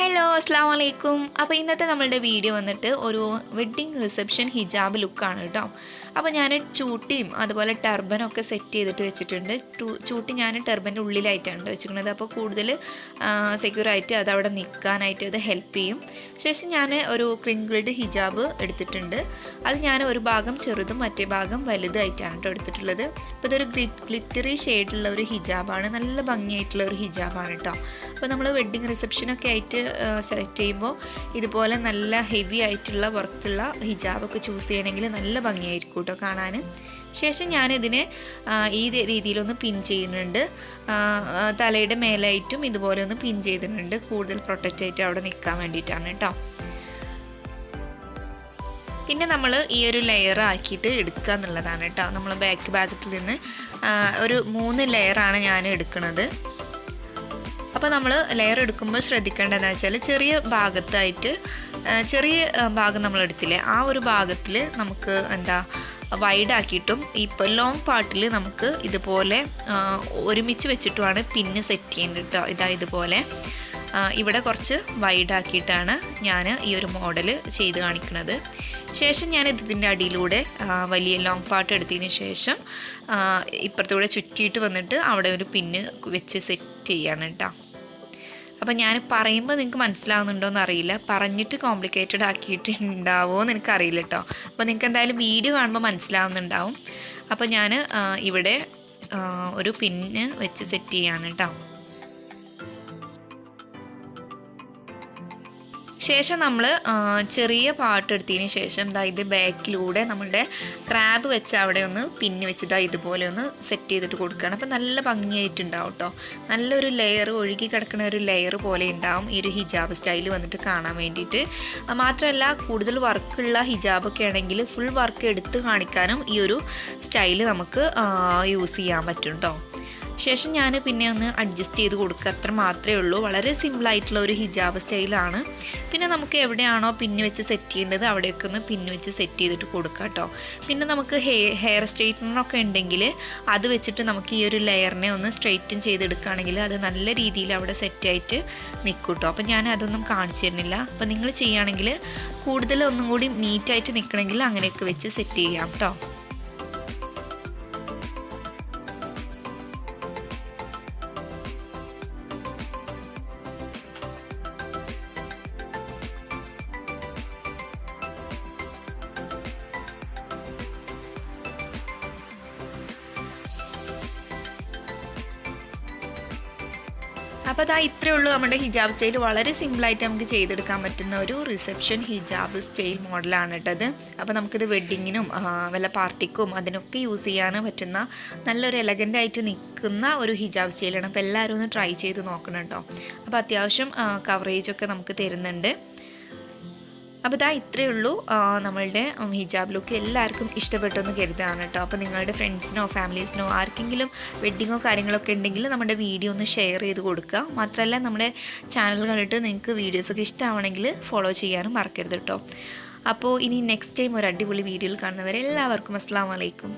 Hello അസ്സാം വലൈക്കും. അപ്പോൾ ഇന്നത്തെ നമ്മളുടെ വീഡിയോ വന്നിട്ട് ഒരു വെഡ്ഡിങ് റിസപ്ഷൻ ഹിജാബ് ലുക്കാണ് കേട്ടോ. അപ്പോൾ ഞാൻ ചൂട്ടിയും അതുപോലെ ടർബനൊക്കെ സെറ്റ് ചെയ്തിട്ട് വെച്ചിട്ടുണ്ട്. ചൂട്ടി ഞാൻ ടർബൻ്റെ ഉള്ളിലായിട്ടാണ് വെച്ചിരിക്കുന്നത്. അപ്പോൾ കൂടുതൽ സെക്യൂറായിട്ട് അതവിടെ നിൽക്കാനായിട്ട് അത് ഹെൽപ്പ് ചെയ്യും. ശേഷം ഞാൻ ഒരു ക്രിങ്കിൾഡ് ഹിജാബ് എടുത്തിട്ടുണ്ട്. അത് ഞാൻ ഒരു ഭാഗം ചെറുതും മറ്റേ ഭാഗം വലുതായിട്ടാണ് കേട്ടോ എടുത്തിട്ടുള്ളത്. അപ്പോൾ ഇതൊരു ഗ്ലിറ്ററി ഷെയ്ഡുള്ള ഒരു ഹിജാബാണ്, നല്ല ഭംഗിയായിട്ടുള്ള ഒരു ഹിജാബാണ് കേട്ടോ. അപ്പോൾ നമ്മൾ വെഡ്ഡിങ് റിസപ്ഷനൊക്കെ ആയിട്ട് സെലക്ട് ചെയ്യുമ്പോൾ ഇതുപോലെ നല്ല ഹെവി ആയിട്ടുള്ള വർക്കുള്ള ഹിജാബൊക്കെ ചൂസ് ചെയ്യണമെങ്കിൽ നല്ല ഭംഗിയായിരിക്കും കേട്ടോ കാണാൻ. ശേഷം ഞാനിതിനെ ഈ രീതിയിലൊന്ന് പിൻ ചെയ്യുന്നുണ്ട്. തലയുടെ മേലായിട്ടും ഇതുപോലെ ഒന്ന് പിൻ ചെയ്തിട്ടുണ്ട്, കൂടുതൽ പ്രൊട്ടക്റ്റ് ആയിട്ട് അവിടെ നിൽക്കാൻ വേണ്ടിയിട്ടാണ് കേട്ടോ. പിന്നെ നമ്മൾ ഈ ഒരു ലെയർ ആക്കിയിട്ട് എടുക്കുക എന്നുള്ളതാണ് കേട്ടോ. നമ്മൾ ബാക്ക് ഭാഗത്തിൽ നിന്ന് ഒരു 3 ലെയറാണ് ഞാൻ എടുക്കുന്നത്. അപ്പോൾ നമ്മൾ ലെയർ എടുക്കുമ്പോൾ ശ്രദ്ധിക്കേണ്ടതെന്ന് വെച്ചാൽ ചെറിയ ഭാഗത്തായിട്ട് ചെറിയ ഭാഗം നമ്മൾ എടുത്തില്ലേ, ആ ഒരു ഭാഗത്തിൽ നമുക്ക് വൈഡാക്കിയിട്ടും ഇപ്പോൾ ലോങ് പാർട്ടിൽ നമുക്ക് ഇതുപോലെ ഒരുമിച്ച് വെച്ചിട്ടുമാണ് പിന്ന് സെറ്റ് ചെയ്യേണ്ടത് കേട്ടോ. ഇതുപോലെ ഇവിടെ കുറച്ച് വൈഡാക്കിയിട്ടാണ് ഞാൻ ഈ ഒരു മോഡൽ ചെയ്ത് കാണിക്കുന്നത്. ശേഷം ഞാൻ ഇതിൻ്റെ അടിയിലൂടെ വലിയ ലോങ് പാർട്ട് എടുത്തതിന് ശേഷം ഇപ്പുറത്തൂടെ ചുറ്റിയിട്ട് വന്നിട്ട് അവിടെ ഒരു പിന്ന് വെച്ച് സെറ്റ് ചെയ്യാണ് കേട്ടോ. അപ്പോൾ ഞാൻ പറയുമ്പോൾ നിങ്ങൾക്ക് മനസ്സിലാവുന്നുണ്ടോ എന്നറിയില്ല, പറഞ്ഞിട്ട് കോംപ്ലിക്കേറ്റഡ് ആക്കിയിട്ടുണ്ടാവുമോ എന്ന് എനിക്കറിയില്ല കേട്ടോ. അപ്പോൾ നിങ്ങൾക്ക് എന്തായാലും വീഡിയോ കാണുമ്പോൾ മനസ്സിലാവുന്നുണ്ടാവും. അപ്പോൾ ഞാൻ ഇവിടെ ഒരു പിന്ന് വെച്ച് സെറ്റ് ചെയ്യാണ് കേട്ടോ. ശേഷം നമ്മൾ ചെറിയ പാർട്ട് എടുത്തതിന് ശേഷം ഇത് ബാക്കിലൂടെ നമ്മളുടെ ക്രാബ് വെച്ച് അവിടെ ഒന്ന് പിന്ന് വെച്ച് ഇതുപോലെ ഒന്ന് സെറ്റ് ചെയ്തിട്ട് കൊടുക്കുകയാണ്. അപ്പോൾ നല്ല ഭംഗിയായിട്ടുണ്ടാവും കേട്ടോ. നല്ലൊരു ലെയർ, ഒഴുകി കിടക്കുന്ന ഒരു ലെയർ പോലെ ഉണ്ടാവും ഈ ഒരു ഹിജാബ് സ്റ്റൈൽ വന്നിട്ട് കാണാൻ വേണ്ടിയിട്ട്. മാത്രമല്ല കൂടുതൽ വർക്കുള്ള ഹിജാബൊക്കെ ആണെങ്കിൽ ഫുൾ വർക്ക് എടുത്ത് കാണിക്കാനും ഈ ഒരു സ്റ്റൈൽ നമുക്ക് യൂസ് ചെയ്യാൻ പറ്റും കേട്ടോ. ശേഷം ഞാൻ പിന്നെ ഒന്ന് അഡ്ജസ്റ്റ് ചെയ്ത് കൊടുക്കുക, അത്ര മാത്രമേ ഉള്ളൂ. വളരെ സിമ്പിളായിട്ടുള്ള ഒരു ഹിജാബ് സ്റ്റൈലാണ്. പിന്നെ നമുക്ക് എവിടെയാണോ പിന്ന് വെച്ച് സെറ്റ് ചെയ്യേണ്ടത് അവിടെയൊക്കെ ഒന്ന് പിന്ന് വെച്ച് സെറ്റ് ചെയ്തിട്ട് കൊടുക്കുക കേട്ടോ. പിന്നെ നമുക്ക് ഹെയർ സ്ട്രെയിറ്റ്നറൊക്കെ ഉണ്ടെങ്കിൽ അത് വെച്ചിട്ട് നമുക്ക് ഈ ഒരു ലെയറിനെ ഒന്ന് സ്ട്രെയിറ്റൻ ചെയ്തെടുക്കുകയാണെങ്കിൽ അത് നല്ല രീതിയിൽ അവിടെ സെറ്റായിട്ട് നിൽക്കും കേട്ടോ. അപ്പോൾ ഞാൻ അതൊന്നും കാണിച്ചു തരുന്നില്ല. അപ്പോൾ നിങ്ങൾ ചെയ്യുകയാണെങ്കിൽ കൂടുതൽ ഒന്നും കൂടി നീറ്റായിട്ട് നിൽക്കണമെങ്കിൽ അങ്ങനെയൊക്കെ വെച്ച് സെറ്റ് ചെയ്യാം കേട്ടോ. അപ്പോൾ ഇത്രയേ ഉള്ളൂ നമ്മുടെ ഹിജാബ് സ്റ്റൈൽ. വളരെ സിമ്പിളായിട്ട് നമുക്ക് ചെയ്തെടുക്കാൻ പറ്റുന്ന ഒരു റിസപ്ഷൻ ഹിജാബ് സ്റ്റൈൽ മോഡലാണ് കേട്ടത്. അപ്പോൾ നമുക്കിത് വെഡ്ഡിങ്ങിനും വല്ല പാർട്ടിക്കും അതിനൊക്കെ യൂസ് ചെയ്യാൻ പറ്റുന്ന നല്ലൊരു എലഗൻ്റായിട്ട് നിൽക്കുന്ന ഒരു ഹിജാബ് സ്റ്റൈലാണ്. അപ്പോൾ എല്ലാവരും ഒന്ന് ട്രൈ ചെയ്ത് നോക്കണം കേട്ടോ. അപ്പോൾ അത്യാവശ്യം കവറേജൊക്കെ നമുക്ക് തരുന്നുണ്ട്. അപ്പോൾ ഇത്രയേ ഉള്ളൂ നമ്മളുടെ ഹിജാബ് ലുക്ക്. എല്ലാവർക്കും ഇഷ്ടപ്പെട്ടെന്ന് കരുതാണ് കേട്ടോ. അപ്പോൾ നിങ്ങളുടെ ഫ്രണ്ട്സിനോ ഫാമിലീസിനോ ആർക്കെങ്കിലും വെഡ്ഡിങ്ങോ കാര്യങ്ങളൊക്കെ ഉണ്ടെങ്കിൽ നമ്മുടെ വീഡിയോ ഒന്ന് ഷെയർ ചെയ്ത് കൊടുക്കുക. മാത്രമല്ല നമ്മുടെ ചാനൽ കണ്ടിട്ട് നിങ്ങൾക്ക് വീഡിയോസൊക്കെ ഇഷ്ടമാണെങ്കിൽ ഫോളോ ചെയ്യാനും മറക്കരുത് കേട്ടോ. അപ്പോൾ ഇനി നെക്സ്റ്റ് ടൈം ഒരു അടിപൊളി വീഡിയോയിൽ കാണുന്നവരെ എല്ലാവർക്കും അസ്സലാമു അലൈക്കും.